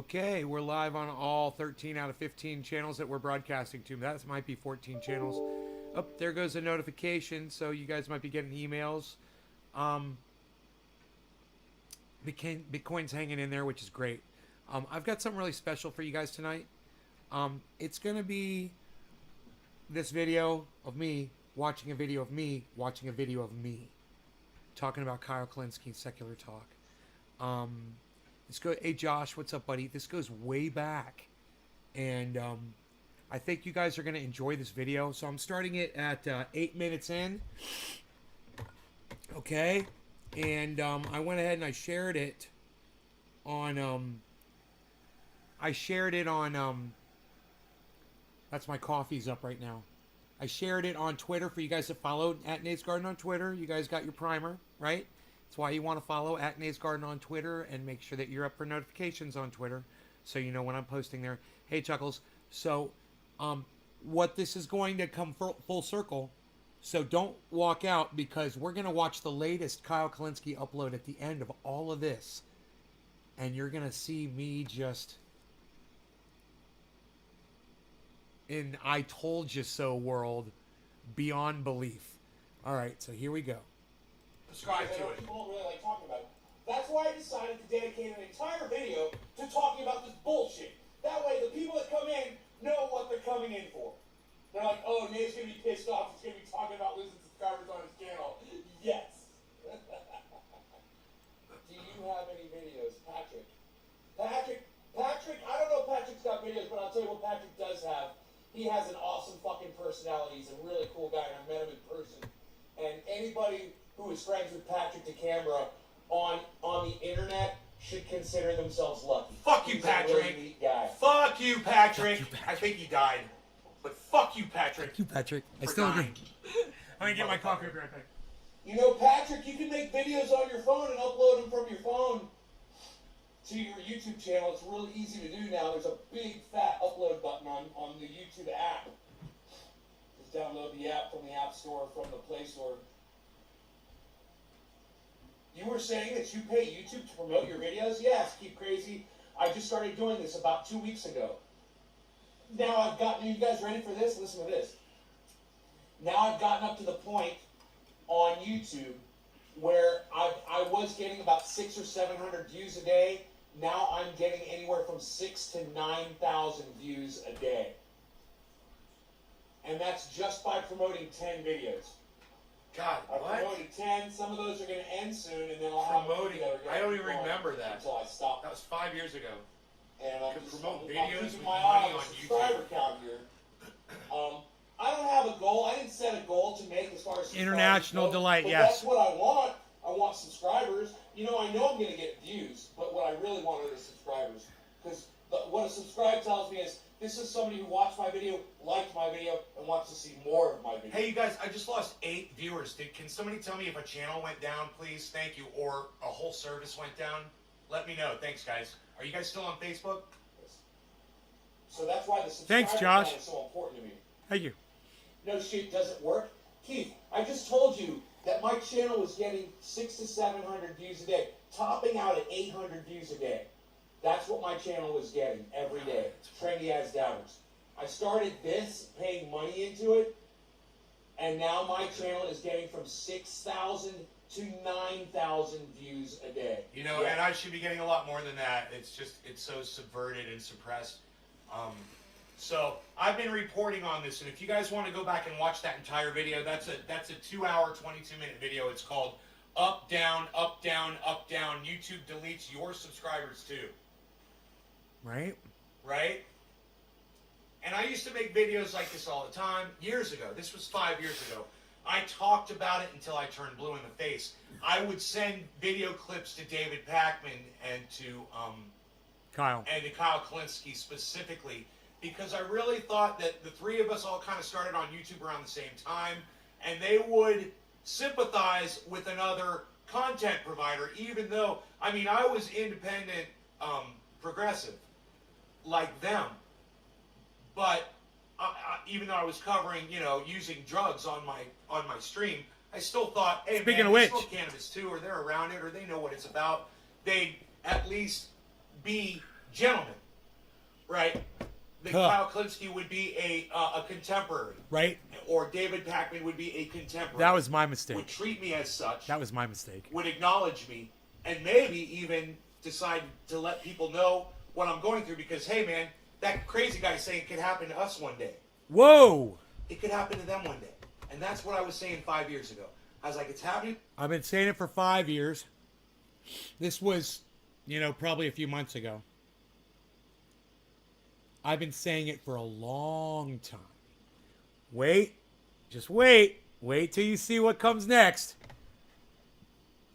Okay, we're live on all 13 out of 15 channels that we're broadcasting to. That might be 14 channels. Oh, there goes a notification, so you guys might be getting emails. Bitcoin's hanging in there, which is great. I've got something really special for you guys tonight. It's going to be this video of me watching a video of me watching a video of me talking about Kyle Kulinsky's Secular Talk. Hey Josh, what's up, buddy? This goes way back, and I think you guys are going to enjoy this video. So I'm starting it at 8 minutes in. Okay, and I went ahead and I shared it on. That's my coffee's up right now. I shared it on Twitter for you guys to follow at Nate's Garden on Twitter. You guys got your primer, right? That's why you want to follow at Nate's Garden on Twitter and make sure that you're up for notifications on Twitter so you know when I'm posting there. Hey, Chuckles. So, what this is going to come full circle. So don't walk out because we're going to watch the latest Kyle Kulinsky upload at the end of all of this. And you're going to see me just in I told you so world beyond belief. All right, so here we go. Subscribe to it. People don't really like talking about it. That's why I decided to dedicate an entire video to talking about this bullshit. That way the people that come in know what they're coming in for. They're like, oh, Nate's going to be pissed off. He's going to be talking about losing subscribers on his channel. Yes. Do you have any videos, Patrick? Patrick, I don't know if Patrick's got videos, but I'll tell you what Patrick does have. He has an awesome fucking personality. He's a really cool guy, and I met him in person. And anybody who is friends with Patrick the camera on the internet should consider themselves lucky. Fuck you, He's Patrick. A really neat guy. Fuck you, Patrick. Fuck you, Patrick. I think he died. But fuck you, Patrick. Fuck you, Patrick. I For still agree. dying. I'm gonna get my coffee right back. You know, Patrick, you can make videos on your phone and upload them from your phone to your YouTube channel. It's really easy to do now. There's a big fat upload button on the YouTube app. Just download the app from the App Store, from the Play Store. You were saying that you pay YouTube to promote your videos? Yes, keep crazy. I just started doing this about 2 weeks ago. Now I've gotten, you guys ready for this? Listen to this. Now I've gotten up to the point on YouTube where I was getting about 600 or 700 views a day. Now I'm getting anywhere from 6,000 to 9,000 views a day. And that's just by promoting 10 videos. God, I what? promoted 10. Some of those are going to end soon, and then I'll have Promoting? I don't even remember that. until I stop. That was 5 years ago. And I'm could just promote I'm videos keeping with my money eye on on the subscriber count here. I don't have a goal. I didn't set a goal to make as far as International subscribers go, delight, but yes. That's what I want. I want subscribers. You know, I know I'm going to get views, but what I really want are the subscribers. Because what a subscribe tells me is, this is somebody who watched my video, liked my video, and wants to see more of my video. Hey, you guys, I just lost 8 viewers. Can somebody tell me if a channel went down, please? Thank you. Or a whole service went down? Let me know. Thanks, guys. Are you guys still on Facebook? So that's why the subscriber Thanks, Josh. count is so important to me. Thank you. No shit doesn't work. Keith, I just told you that my channel was getting 600 to 700 views a day, topping out at 800 views a day. That's what my channel was getting every day. Trendy as doubters. I started this, paying money into it, and now my channel is getting from 6,000 to 9,000 views a day. You know, and I should be getting a lot more than that. It's just, it's so subverted and suppressed. So I've been reporting on this, and if you guys want to go back and watch that entire video, that's a 2-hour, 22-minute video. It's called Up, Down, Up, Down, Up, Down. YouTube deletes your subscribers too. Right? Right? And I used to make videos like this all the time years ago. This was 5 years ago. I talked about it until I turned blue in the face. I would send video clips to David Pakman and to Kyle. and to Kyle Kulinsky specifically, because I really thought that the three of us all kind of started on YouTube around the same time, and they would sympathize with another content provider, even though, I mean, I was independent, progressive, like them, but even though I was covering, you know, using drugs on my stream, I still thought, hey, Speaking man, of they which, smoke cannabis too, or they're around it, or they know what it's about. They'd at least be gentlemen, right? That Huh. Kyle Kulinsky would be a contemporary, Right? or David Pakman would be a contemporary. That was my would mistake. treat me as such. That was my mistake. Would acknowledge me, and maybe even decide to let people know what I'm going through. Because hey, man, that crazy guy saying it could happen to us one day. Whoa! It could happen to them one day, and that's what I was saying 5 years ago. I was like, it's happening. I've been saying it for 5 years. This was, probably a few months ago. I've been saying it for a long time. Wait. Just wait. Wait till you see what comes next.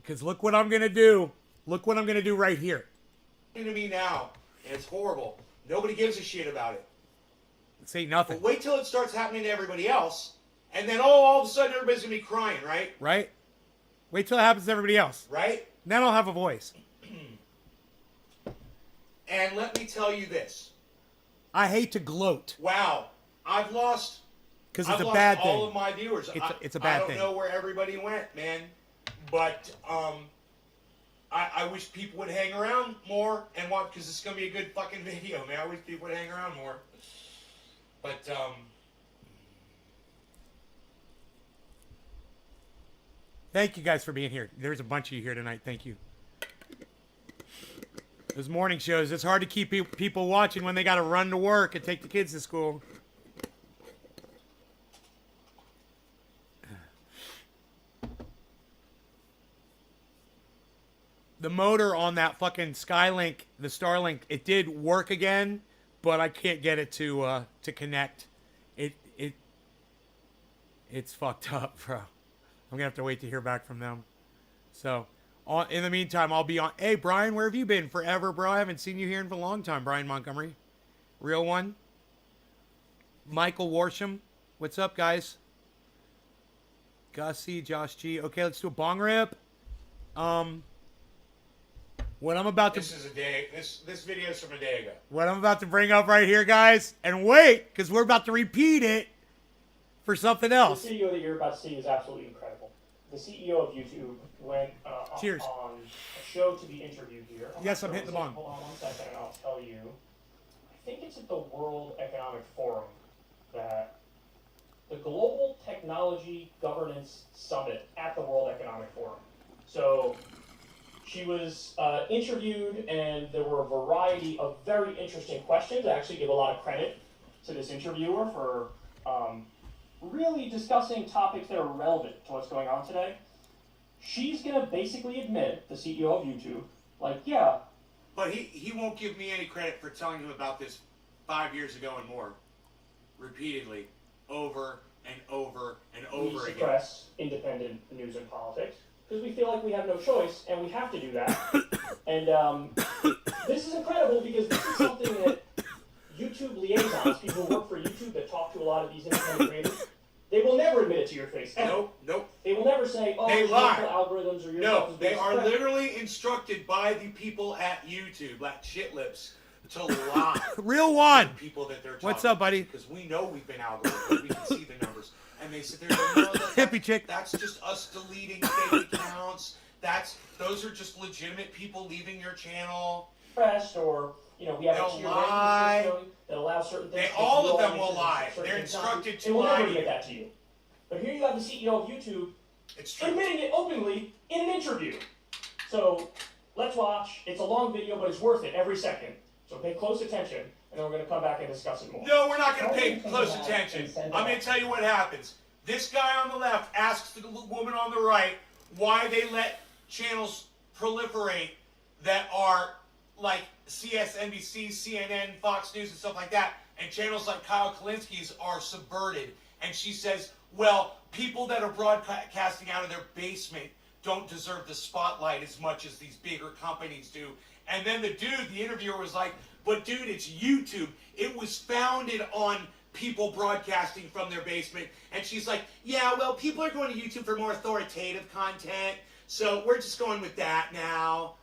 Because look what I'm going to do. Look what I'm going to do right here. To me now, and it's horrible. Nobody gives a shit about it. Say nothing. But wait till it starts happening to everybody else, and then all of a sudden everybody's gonna be crying, right? Right? Wait till it happens to everybody else. Right? Then I'll have a voice. And let me tell you this. I hate to gloat. Wow, I've lost. Because I've it's a lost bad all thing. of my viewers. It's a bad I thing. don't know where everybody went, man. But I wish people would hang around more and watch, because it's gonna be a good fucking video, man. I wish people would hang around more. But Thank you guys for being here. There's a bunch of you here tonight. Thank you. Those morning shows, it's hard to keep people watching when they got to run to work and take the kids to school. The motor on that fucking Skylink, the Starlink, it did work again, but I can't get it to connect. It's fucked up, bro. I'm gonna have to wait to hear back from them. So, in the meantime, I'll be on. Hey, Brian, where have you been? Forever, bro. I haven't seen you here in a long time. Brian Montgomery, real one. Michael Warsham, what's up, guys? Gussie, Josh G. Okay, let's do a bong rip. What I'm about to this is a day. This video is from a day ago. What I'm about to bring up right here, guys, and wait, because we're about to repeat it for something else. The video that you're about to see is absolutely incredible. The CEO of YouTube went Cheers. on a show to be interviewed here. Yes, I'm hitting the bong. Hold on one second, and I'll tell you. I think it's at the World Economic Forum that the Global Technology Governance Summit at the World Economic Forum. So she was interviewed, and there were a variety of very interesting questions. I actually give a lot of credit to this interviewer for really discussing topics that are relevant to what's going on today. She's going to basically admit, the CEO of YouTube, like, yeah. But he won't give me any credit for telling him about this 5 years ago and more, repeatedly, over and over and over We again. suppress independent news and politics because we feel like we have no choice, and we have to do that. And this is incredible, because this is something that YouTube liaisons, people who work for YouTube that talk to a lot of these independent creators, they will never admit it to your face. Ever. Nope. They will never say, "Oh, They your lie. algorithms or your No, stuff is they being are suppressed." literally instructed by the people at YouTube, like shit lips, to lie. Real one. to the people that they're talking. What's up, buddy? Because we know we've been algorithms. We can see the numbers. And they sit there and go, no, Hippie chick. That's just us deleting fake accounts. Those are just legitimate people leaving your channel. Pressed, or we have They'll a tier lie. rating system that allows certain things. All to of them be will audiences lie. and certain They're things not. instructed to They will lie never to admit you. that to you. But here you have the CEO of YouTube It's true. admitting it openly in an interview. So let's watch. It's a long video, but it's worth it every second. So pay close attention, and then we're going to come back and discuss it more. No, we're not going to pay close attention. I'm going to tell you what happens. This guy on the left asks the woman on the right why they let channels proliferate that are like CSNBC, CNN, Fox News, and stuff like that, and channels like Kyle Kulinsky's are subverted. And she says, well, people that are broadcasting out of their basement don't deserve the spotlight as much as these bigger companies do. And then the interviewer was like, but dude, it's YouTube. It was founded on people broadcasting from their basement. And she's like, yeah, well, people are going to YouTube for more authoritative content, so we're just going with that now.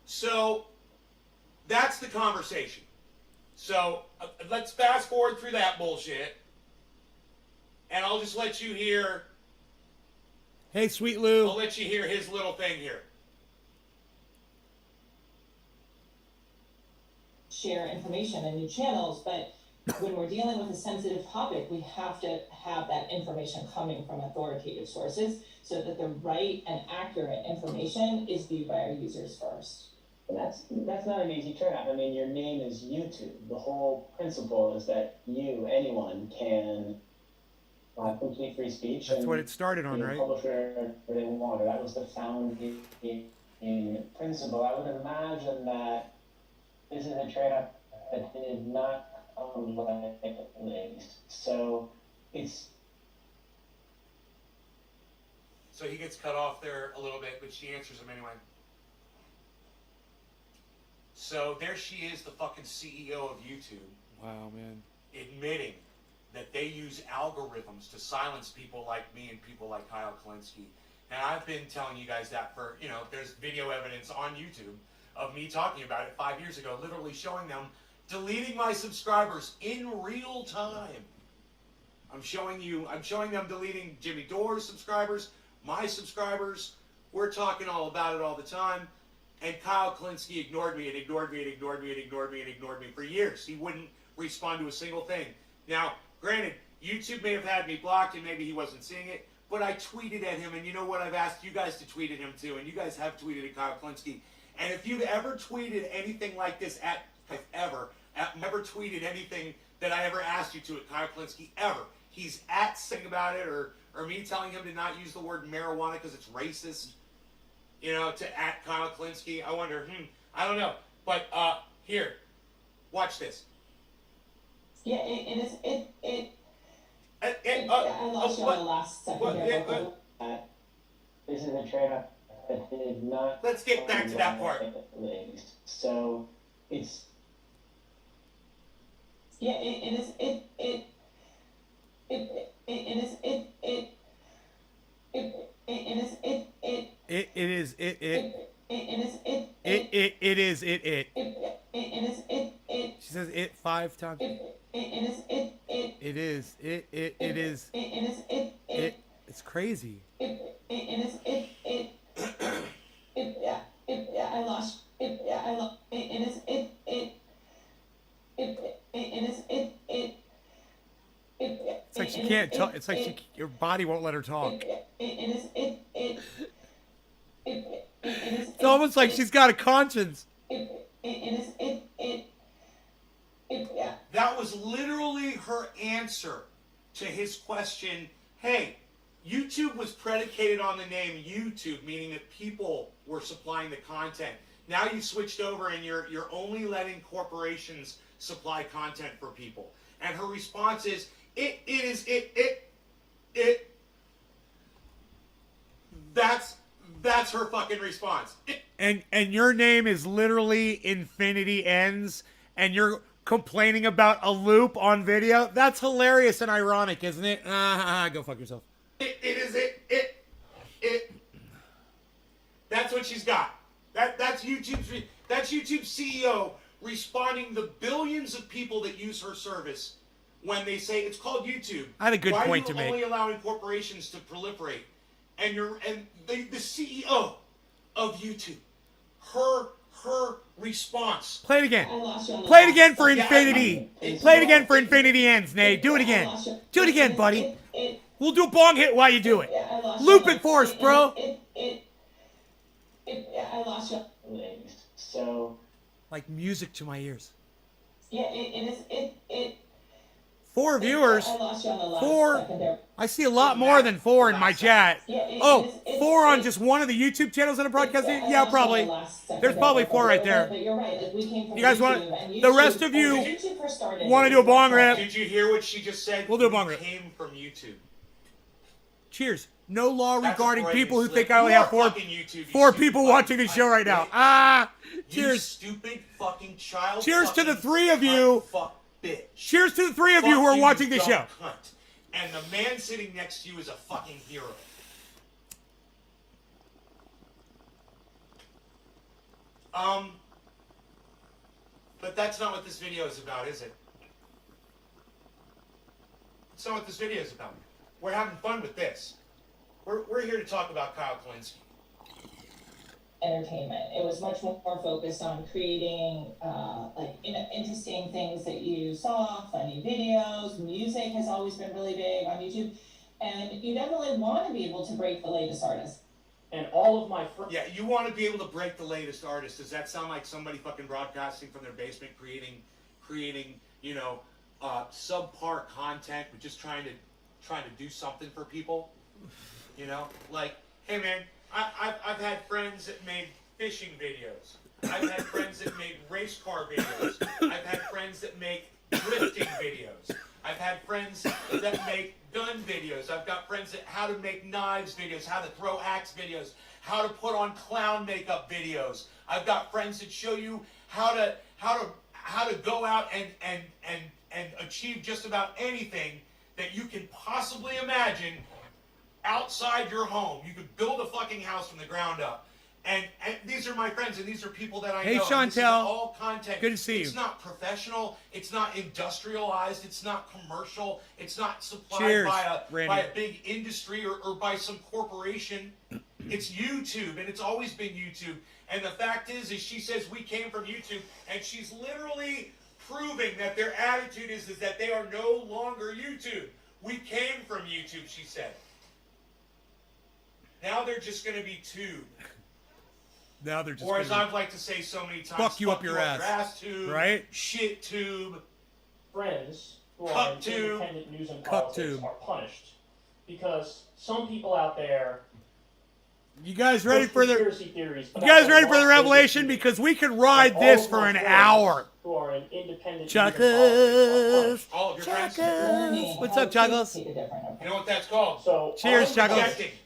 So that's the conversation. So let's fast forward through that bullshit. And I'll just let you hear, Hey, Sweet I'll Lou. let you hear his little thing here. share information and new channels, but when we're dealing with a sensitive topic, we have to have that information coming from authoritative sources so that the right and accurate information is viewed by our users first. That's not an easy turnout. I mean, your name is YouTube. The whole principle is that anyone can complete free speech. That's what it started on, right? Publish whatever they want. That was the founding principle. I would imagine that this is a trade-off that did not come lightly. So it's. So he gets cut off there a little bit, but she answers him anyway. So there she is, the fucking CEO of YouTube. Wow, man. Admitting that they use algorithms to silence people like me and people like Kyle Kulinsky. And I've been telling you guys that for, there's video evidence on YouTube of me talking about it 5 years ago, literally showing them deleting my subscribers in real time. I'm showing them deleting Jimmy Dore's subscribers, my subscribers. We're talking all about it all the time. And Kyle Kulinsky ignored me and ignored me and ignored me and ignored me and ignored me for years. He wouldn't respond to a single thing. Now, granted, YouTube may have had me blocked and maybe he wasn't seeing it, but I tweeted at him, and you know what? I've asked you guys to tweet at him too, and you guys have tweeted at Kyle Kulinsky. And if you've ever tweeted anything like this never tweeted anything that I ever asked you to at Kyle Kulinsky, ever. He's saying about it, or me telling him to not use the word marijuana because it's racist, to at Kyle Kulinsky. I wonder, I don't know. But here, watch this. Yeah, I lost you on the last second there. This is a trade-off that did not. Let's get back to that part. So it's. Yeah, it is. It She says it 5 times. It's crazy. I lost. It's like she can't talk. It's like your body won't let her talk. It's almost like she's got a conscience. That was literally her answer to his question. Hey, YouTube was predicated on the name YouTube, meaning that people were supplying the content. Now you switched over and you're only letting corporations supply content for people. And her response is, That's her fucking response. And your name is literally Infinity Ends, and you're complaining about a loop on video? That's hilarious and ironic, isn't it? Go fuck yourself. That's what she's got. That's YouTube's CEO responding to billions of people that use her service when they say it's called YouTube. I had a good point to Why are make. you only allowing corporations to proliferate? And the CEO of YouTube, her response. Play it again. Play it again for Infinity. Play it again for Infinity Ends, Nate. Do it again. Do it again, buddy. We'll do a bong hit while you do it. Loop it for us, bro. I lost you. So. Like music to my ears. Yeah, it 4 viewers. I lost you on the last 4. second there. I see a lot more than 4 in my chat. Oh, 4 on just one of the YouTube channels that are broadcasting? Yeah, probably. There's probably 4 right there. But you're right. Like, we came from You guys want the rest of you want to do a bong rip? Did you hear what she just said? We'll do a bong rip. Came from YouTube. Cheers. No law That's regarding a people who slip. think I only You have are 4 fucking YouTube, you four stupid people fucking watching the show right now. You Cheers. stupid fucking child. Cheers to the fucking 3 of you. Fuck bitch. Cheers to the 3 of you who are watching the dumb show. Cunt. And the man sitting next to you is a fucking hero. But that's not what this video is about, is it? That's not what this video is about. We're having fun with this. We're here to talk about Kyle Kulinsky. entertainment. It was much more focused on creating interesting things that you saw, funny videos. Music has always been really big on YouTube, and you definitely want to be able to break the latest artists. And all of my friends. Yeah, you want to be able to break the latest artist. Does that sound like somebody fucking broadcasting from their basement, creating, subpar content, but just trying to do something for people? You know, like, hey man, I've had friends that made fishing videos. I've had friends that made race car videos. I've had friends that make drifting videos. I've had friends that make gun videos. I've got friends that how to make knives videos, how to throw axe videos, how to put on clown makeup videos. I've got friends that show you how to go out and achieve just about anything that you can possibly imagine outside your home. You could build a fucking house from the ground up. And these are my friends, and these are people that I know. Hey, And this is Chantel. all content. Good to see you. It's not professional. It's not industrialized. It's not commercial. It's not supplied Cheers, by Randy. a big industry or by some corporation. It's YouTube, and it's always been YouTube. And the fact is she says we came from YouTube, and she's literally proving that their attitude is that they are no longer YouTube. We came from YouTube, she said. Now they're just going to be tube. Now they're just. Or as gonna- I'd like to say so many times, Fuck you up your ass. tube, Right? Shit tube. Friends who Cuck are in tube. independent news and Cuck politics tube. are punished because some people out there You guys ready push for the? conspiracy theories. You guys ready for the Las Vegas revelation? shooting. Because we could ride And this all for of my an friends hour. Who are in independent Chuckles. news and politics are punished. All of your friends. Learning What's how up, to Chuckles? take a different approach. You know what that's called? So Cheers, I'm Chuckles. punished, Projecting.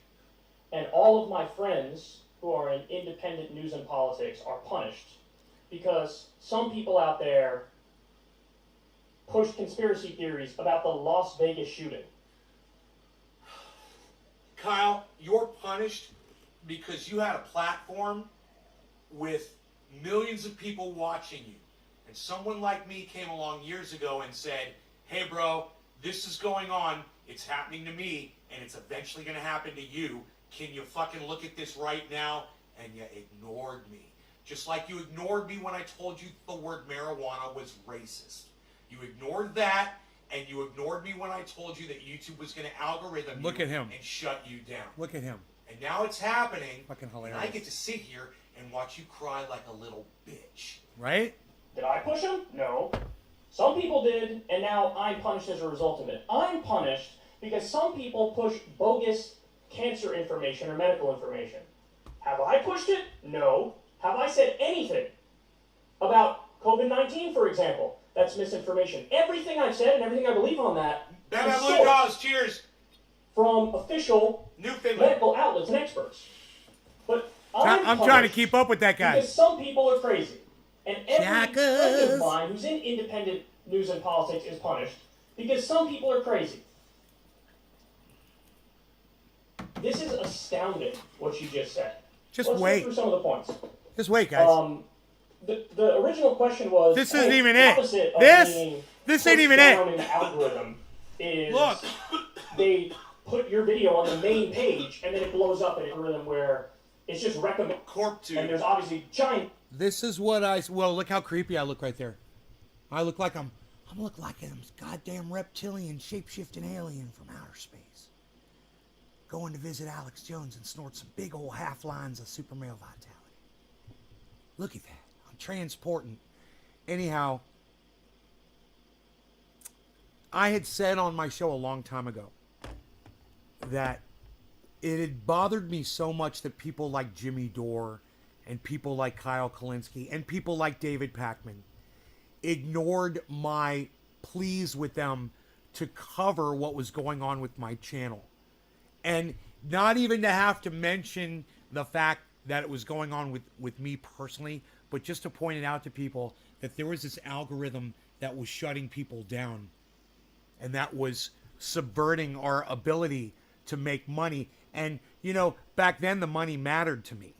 and all of my friends who are in independent news and politics are punished because some people out there push conspiracy theories about the Las Vegas shooting. Kyle, you're punished because you had a platform with millions of people watching you. And someone like me came along years ago and said, hey bro, this is going on, it's happening to me, and it's eventually going to happen to you. Can you fucking look at this right now? And you ignored me. Just like you ignored me when I told you the word marijuana was racist. You ignored that, and you ignored me when I told you that YouTube was going to algorithm Look you at him. and shut you down. Look at him. And now it's happening. Fucking And hilarious. I get to sit here and watch you cry like a little bitch. Right? Did I push him? No. Some people did, and now I'm punished as a result of it. I'm punished because some people push bogus cancer information or medical information. Have I pushed it? No. Have I said anything about COVID-19, for example? That's misinformation. Everything I've said and everything I believe on that Bam, is bam, blue sourced jaws, cheers. from official Newfoundland. medical outlets and experts. But I'm trying to punished keep up with that guy. because some people are crazy. And every friend Jackers. of mine who's in independent news and politics is punished because some people are crazy. This is astounding what you just said. Just Let's wait. go through some of the points. Just wait, guys. The original question was This hey, isn't even the it. opposite of This- being this ain't pushed even it. down in the algorithm is Look. they put your video on the main page and then it blows up in an algorithm where it's just recommended. Corp And tube. there's obviously giant This is what well, look how creepy I look right there. I look like I'm look like a goddamn reptilian shape-shifting alien from outer space. Going to visit Alex Jones and snort some big old half lines of super male vitality. Look at that. I'm transporting. Anyhow, I had said on my show a long time ago that it had bothered me so much that people like Jimmy Dore and people like Kyle Kulinsky and people like David Pakman ignored my pleas with them to cover what was going on with my channel. And not even to have to mention the fact that it was going on with me personally, but just to point it out to people that there was this algorithm that was shutting people down and that was subverting our ability to make money. And, back then the money mattered to me.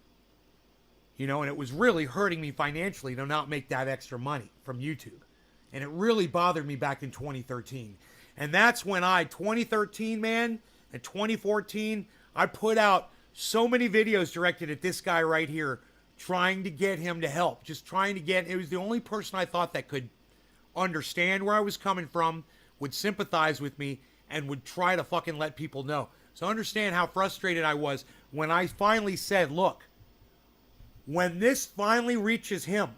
And it was really hurting me financially to not make that extra money from YouTube. And it really bothered me back in 2013. And that's when 2013, man, and 2014, I put out so many videos directed at this guy right here trying to get him to help. Just trying to get, it was the only person I thought that could understand where I was coming from, would sympathize with me, and would try to fucking let people know. So understand how frustrated I was when I finally said, look, when this finally reaches him,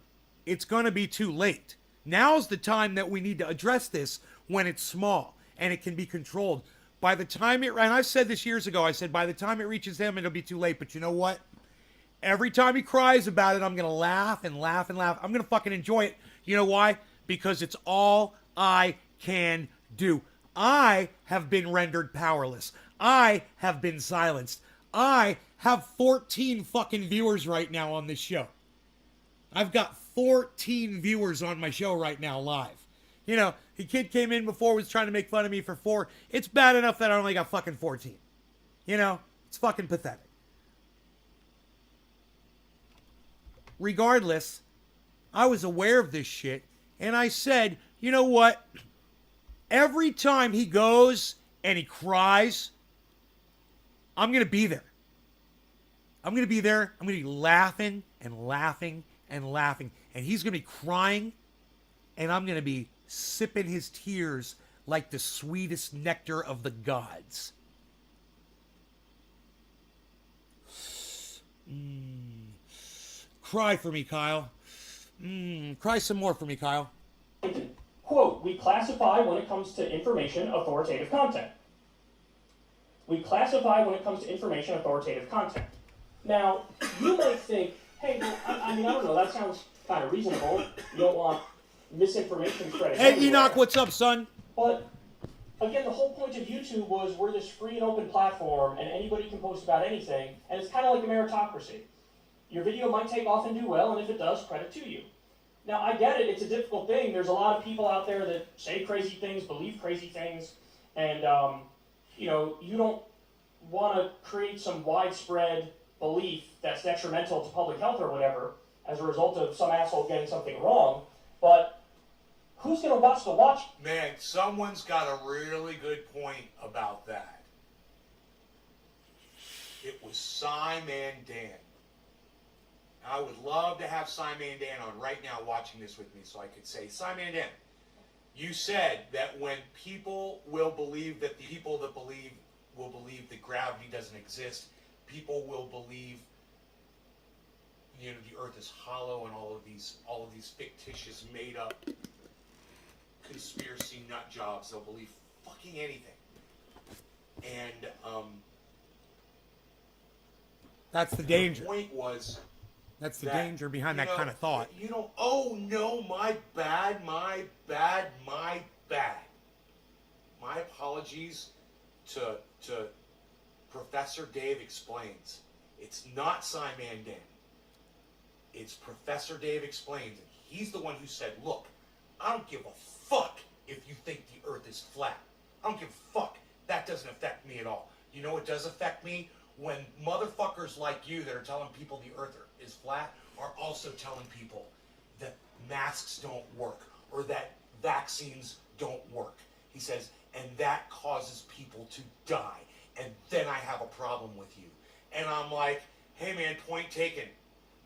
it's going to be too late. Now's the time that we need to address this when it's small and it can be controlled. By the time it, and I've said this years ago, I said by the time it reaches him, it'll be too late. But you know what? Every time he cries about it, I'm going to laugh and laugh and laugh. I'm going to fucking enjoy it. You know why? Because it's all I can do. I have been rendered powerless. I have been silenced. I have 14 fucking viewers right now on this show. I've got 14 viewers on my show right now live. You know, the kid came in before, was trying to make fun of me for 4. It's bad enough that I only got fucking 14. You know, it's fucking pathetic. Regardless, I was aware of this shit, and I said, you know what? Every time he goes and he cries, I'm going to be there. I'm going to be there. I'm going to be laughing and laughing and laughing. And he's going to be crying, and I'm going to be sipping his tears like the sweetest nectar of the gods. Cry for me, Kyle. Cry some more for me, Kyle. Quote, we classify when it comes to information authoritative content. We classify when it comes to information authoritative content. Now, you might think, hey, well, I mean, I don't know, that sounds kind of reasonable. You don't want misinformation spreading Hey, everywhere. Enoch, what's up, son? But, again, the whole point of YouTube was we're this free and open platform, and anybody can post about anything, and it's kind of like a meritocracy. Your video might take off and do well, and if it does, credit to you. Now, I get it, it's a difficult thing. There's a lot of people out there that say crazy things, believe crazy things, and, you know, you don't want to create some widespread belief that's detrimental to public health or whatever as a result of some asshole getting something wrong, but who's going to watch the watch? Man, someone's got a really good point about that. It was Simon Dan. I would love to have Simon Dan on right now watching this with me so I could say, Simon Dan, you said that when people will believe that the people that believe will believe that gravity doesn't exist, people will believe, you know, the earth is hollow and all of these fictitious made up conspiracy nut jobs. They'll believe fucking anything. And That's the danger. The point was That's the danger behind that kind of thought. You know, oh no, my bad. My apologies to Professor Dave Explains. It's not Simon Dan. It's Professor Dave Explains. And he's the one who said, look, I don't give a fuck if you think the earth is flat. I don't give a fuck. That doesn't affect me at all. You know what does affect me? When motherfuckers like you that are telling people the earth is flat are also telling people that masks don't work or that vaccines don't work. He says, and that causes people to die. And then I have a problem with you. And I'm like, hey man, point taken.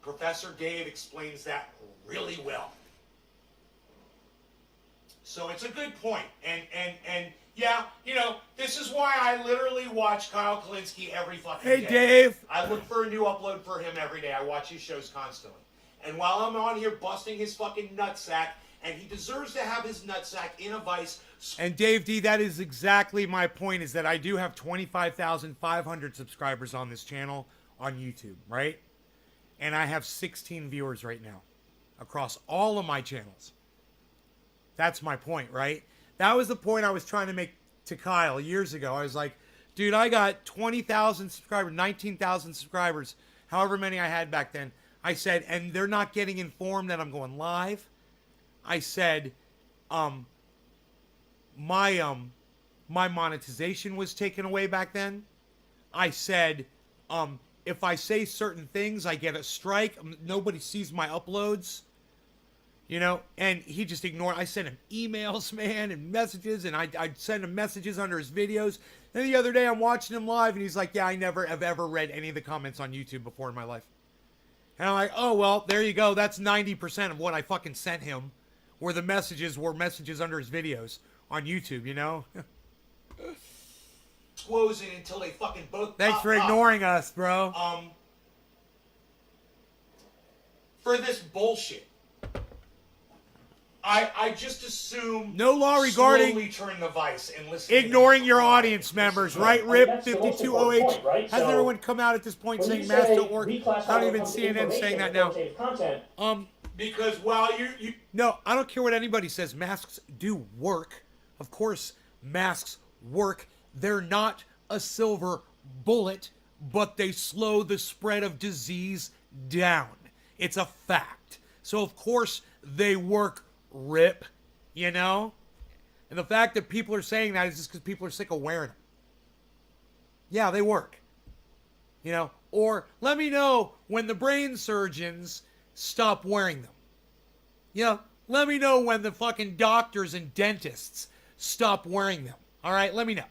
Professor Dave explains that really well. So it's a good point. And yeah, you know, this is why I literally watch Kyle Kulinsky every fucking day. Hey, Dave. I look for a new upload for him every day. I watch his shows constantly. And while I'm on here busting his fucking nutsack, and he deserves to have his nutsack in a vice. And Dave D, that is exactly my point, is that I do have 25,500 subscribers on this channel on YouTube, right? And I have 16 viewers right now across all of my channels. That's my point, right? That was the point I was trying to make to Kyle years ago. I was like, dude, I got 20,000 subscribers, 19,000 subscribers, however many I had back then. I said, and they're not getting informed that I'm going live. I said, my monetization was taken away back then. I said, if I say certain things, I get a strike. Nobody sees my uploads. You know, and he just ignored. I sent him emails, man, and messages, and I'd send him messages under his videos. Then the other day, I'm watching him live, and he's like, yeah, I never have ever read any of the comments on YouTube before in my life. And I'm like, oh, well, there you go. That's 90% of what I fucking sent him. Where the messages were messages under his videos on YouTube, you know? Closing until they fucking both Thanks pop for up. ignoring us, bro. For this bullshit. I just assume No law regarding slowly turn the vice and listen. ignoring to your them. audience members, right? I mean, RIP that's the most 52OH. important point, right? Hasn't So, everyone come out at this point when saying you masks say don't work? reclassify I don't when it even comes to CNN saying information that and now. authoritative content, Because while you No, I don't care what anybody says. Masks do work. Of course, masks work. They're not a silver bullet, but they slow the spread of disease down. It's a fact. So, of course, they work, RIP, you know? And the fact that people are saying that is just because people are sick of wearing them. Yeah, they work. You know? Or let me know when the brain surgeons stop wearing them. You know, let me know when the fucking doctors and dentists stop wearing them. All right, let me know.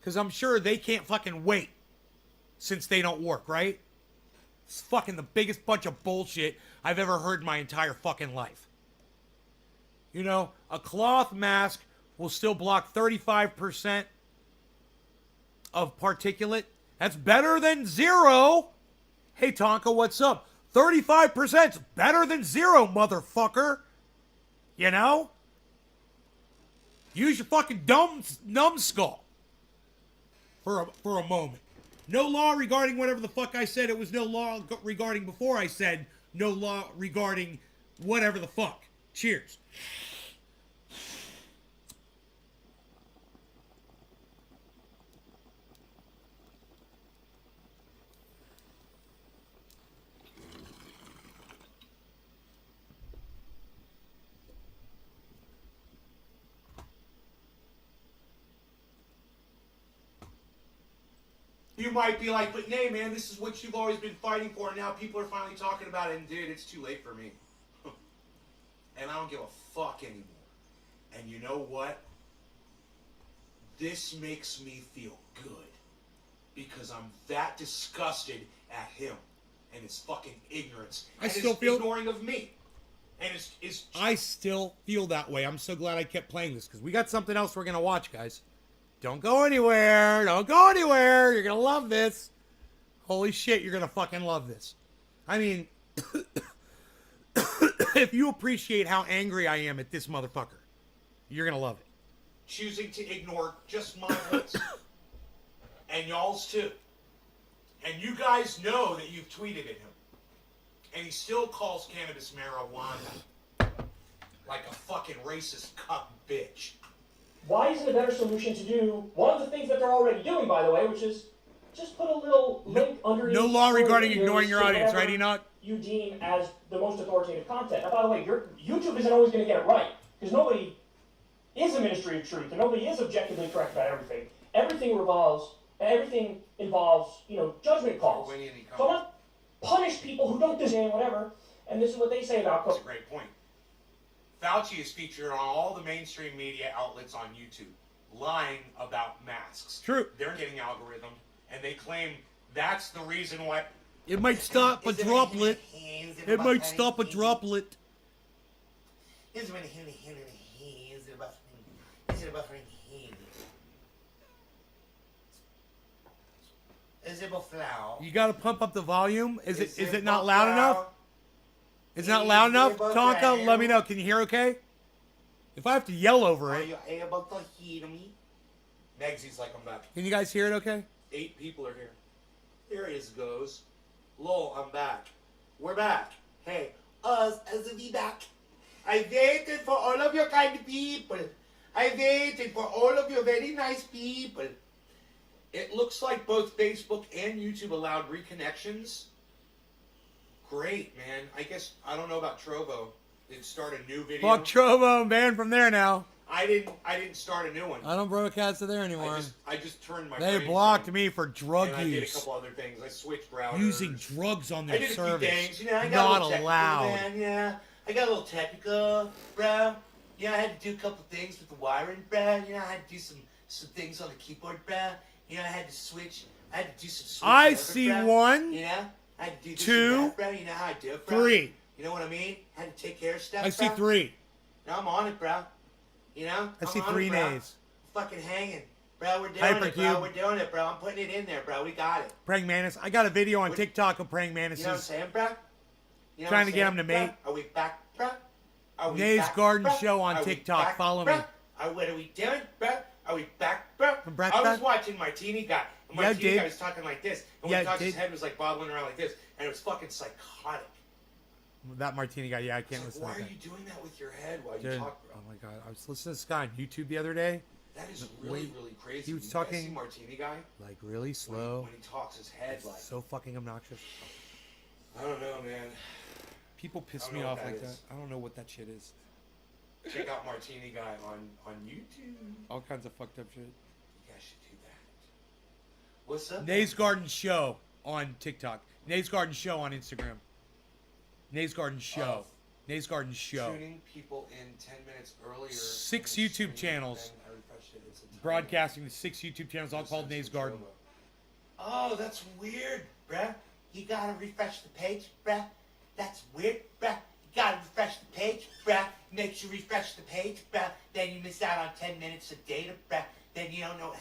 Because I'm sure they can't fucking wait since they don't work, right? It's fucking the biggest bunch of bullshit I've ever heard in my entire fucking life. You know, a cloth mask will still block 35% of particulate. That's better than zero. Hey, Tonka, what's up? 35% is better than zero, motherfucker. You know? Use your fucking numbskull for a moment. No law regarding whatever the fuck I said. It was no law regarding before I said no law regarding whatever the fuck. Cheers. You might be like, but nay, man, this is what you've always been fighting for, and now people are finally talking about it, and dude, it's too late for me. And I don't give a fuck anymore. And you know what? This makes me feel good. Because I'm that disgusted at him and his fucking ignorance. And still his feel- ignoring of me. And his I still feel that way. I'm so glad I kept playing this because we got something else we're going to watch, guys. Don't go anywhere. Don't go anywhere. You're going to love this. Holy shit, you're going to fucking love this. I mean, if you appreciate how angry I am at this motherfucker, you're going to love it. choosing to ignore just my voice. And y'all's too. And you guys know that you've tweeted at him. And he still calls cannabis marijuana. Like a fucking racist cuck bitch. Why isn't a better solution to do one of the things that they're already doing, by the way, which is just put a little link underneath. No law regarding ignoring your to audience, right, whatever Enoch? You deem as the most authoritative content. Now, by the way, YouTube isn't always going to get it right because nobody is a ministry of truth and nobody is objectively correct about everything. Everything involves, judgment calls. So I'm not punish people who don't deserve whatever. And this is what they say about That's a great point. Fauci is featured on all the mainstream media outlets on YouTube, lying about masks. True. They're getting algorithmed, and they claim that's the reason why. It might stop a droplet. It might stop a droplet. You gotta pump up the volume. Is it not loud enough? Is it not loud enough? Tonka, let me know. Can you hear okay? If I have to yell over Are it, you able to hear me? Megsy's like, I'm back. can you guys hear it okay? 8 people are here. Here he goes. Lol, I'm back. We're back. Hey, us as we back. I waited for all of your kind people. I waited for all of your very nice people. It looks like both Facebook and YouTube allowed reconnections. Great, man. I guess, I don't know about Trovo. Did start a new video? Fuck Trovo, man, from there now. I didn't start a new one. I don't broadcast to there anymore. I just turned my They brain blocked on, me for drug and I did a use. couple other things. I switched routers. Using drugs on I their did a few service. things. I got a Not little technical, allowed. man. Yeah, I got a little technical, bro. Yeah, I had to do a couple things with the wiring, bro. I had to do some things on the keyboard, bro. I had to switch. I had to do some switching I over, see bro. one. I Had to do this Two, and that, bro. You know how I do it, bro. 3. You know what I mean? Had to take care of stuff, I see bro. 3. No, I'm on it, bro. You know? I I'm see on 3 it, bro. nays. Fucking hanging. Bro, we're doing it, Hypercube. bro. We're doing it, bro. I'm putting it in there, bro. We got it. Praying Mantis. I got a video on What- TikTok of Praying You know what I'm Mantises. saying, bro? You know Trying what I'm to get 'em saying, to bro? mate. Are we back, bro? Are we Nays back, Garden bro? Show on Are we TikTok. back, Follow bro? me. What are we doing, bro? Are we back, bro? Back, I was back? watching Martini Guy. And Yeah, Martini did. Guy was talking like this. And Yeah, when he talked, his did. head was like bobbling around like this. And it was fucking psychotic. That Martini guy. Yeah, I It's can't like, listen why to are that. you doing that with your head while you Dude, talk, bro? oh my god, I was listening to this guy on YouTube the other day. That is really, Wait, really crazy. he was You guys talking- see Martini Guy? Like really When slow. he talks, his head like... So fucking obnoxious. I don't know, man. People piss I don't me know what off that like is. that. I don't know what that shit is. Check out Martini Guy on YouTube. All kinds of fucked up shit. You guys should do that. What's up? Nays Garden Show on TikTok. Nays Garden Show on Instagram. Nays Garden Show. Nays Garden Show. Tuning people in 10 minutes earlier. 6 in the YouTube stream, channels. then I refreshed it. It's a tiny- Broadcasting to 6 YouTube channels, all called Nays Garden. Oh, that's weird, bruh. You gotta refresh the page, bruh. That's weird, bruh. You gotta refresh the page, bruh. Make sure you refresh the page, bruh. Then you miss out on 10 minutes of data, bruh. Then you don't know